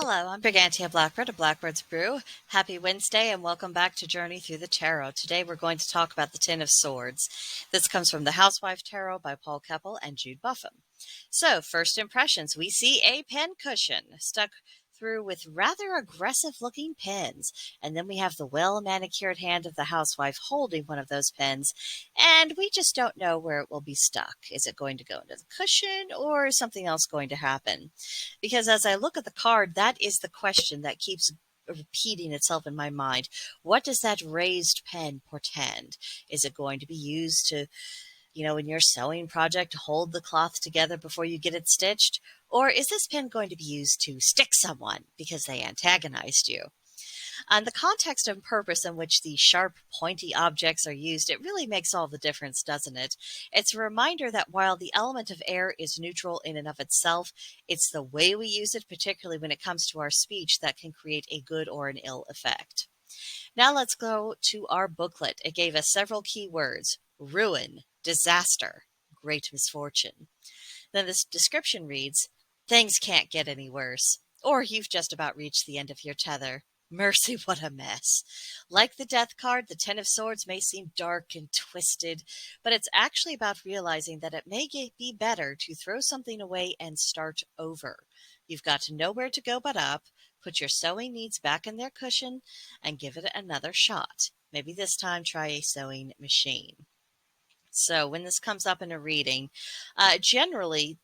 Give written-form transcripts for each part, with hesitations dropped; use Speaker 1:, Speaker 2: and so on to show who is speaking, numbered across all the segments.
Speaker 1: Hello, I'm Brigantia Blackbird of Blackbird's Brew. Happy Wednesday and welcome back to Journey Through the Tarot. Today we're going to talk about the Ten of Swords. This comes from the Housewife Tarot by Paul Keppel and Jude Buffum. So, first impressions, we see a pen cushion stuck through with rather aggressive looking pens, and then we have the well manicured hand of the housewife holding one of those pens, and we just don't know where it will be stuck. Is it going to go into the cushion, or is something else going to happen? Because as I look at the card, that is the question that keeps repeating itself in my mind. What does that raised pen portend? Is it going to be used to, in your sewing project, hold the cloth together before you get it stitched? Or is this pen going to be used to stick someone because they antagonized you? And the context and purpose in which these sharp, pointy objects are used, it really makes all the difference, doesn't it? It's a reminder that while the element of air is neutral in and of itself, it's the way we use it, particularly when it comes to our speech, that can create a good or an ill effect. Now let's go to our booklet. It gave us several key words: ruin, disaster, great misfortune. Then this description reads, things can't get any worse, or you've just about reached the end of your tether. Mercy, what a mess. Like the Death card, the Ten of Swords may seem dark and twisted, but it's actually about realizing that it may be better to throw something away and start over. You've got to know where to go but up, put your sewing needs back in their cushion, and give it another shot. Maybe this time try a sewing machine. So when this comes up in a reading, generally,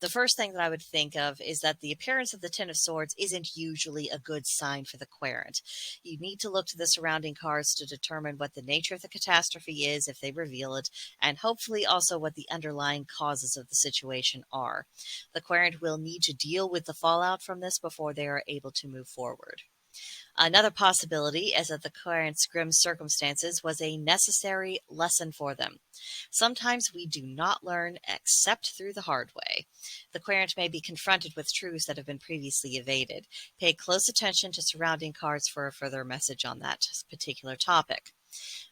Speaker 1: the first thing that I would think of is that the appearance of the Ten of Swords isn't usually a good sign for the querent. You need to look to the surrounding cards to determine what the nature of the catastrophe is, if they reveal it, and hopefully also what the underlying causes of the situation are. The querent will need to deal with the fallout from this before they are able to move forward. Another possibility is that the querent's grim circumstances was a necessary lesson for them. Sometimes we do not learn except through the hard way. The querent may be confronted with truths that have been previously evaded. Pay close attention to surrounding cards for a further message on that particular topic.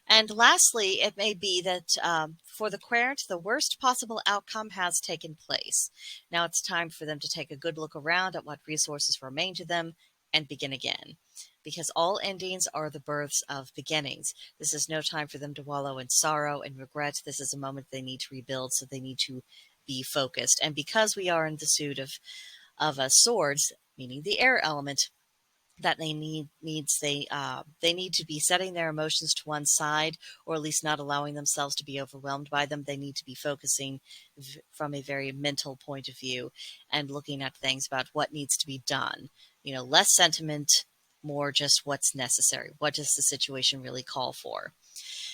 Speaker 1: And lastly, it may be that for the querent, the worst possible outcome has taken place. Now it's time for them to take a good look around at what resources remain to them and begin again. Because all endings are the births of beginnings. This is no time for them to wallow in sorrow and regret. This is a moment they need to rebuild, so they need to be focused. And because we are in the suit of swords, meaning the air element, that they need to be setting their emotions to one side, or at least not allowing themselves to be overwhelmed by them. They need to be focusing from a very mental point of view and looking at things about what needs to be done. Less sentiment, more just what's necessary. What does the situation really call for?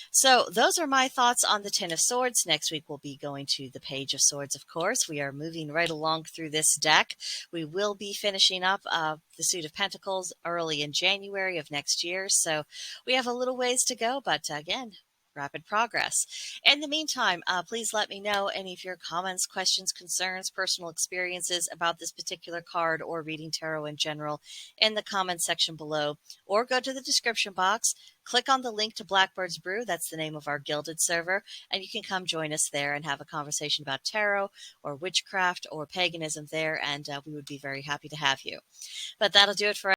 Speaker 1: So those are my thoughts on the Ten of Swords. Next week we'll be going to the Page of Swords, of course. We are moving right along through this deck. We will be finishing up the Suit of Pentacles early in January of next year. So we have a little ways to go, but again, rapid progress. In the meantime, please let me know any of your comments, questions, concerns, personal experiences about this particular card or reading tarot in general in the comments section below, or go to the description box, click on the link to Blackbird's Brew, that's the name of our gilded server, and you can come join us there and have a conversation about tarot or witchcraft or paganism there, and we would be very happy to have you. But that'll do it for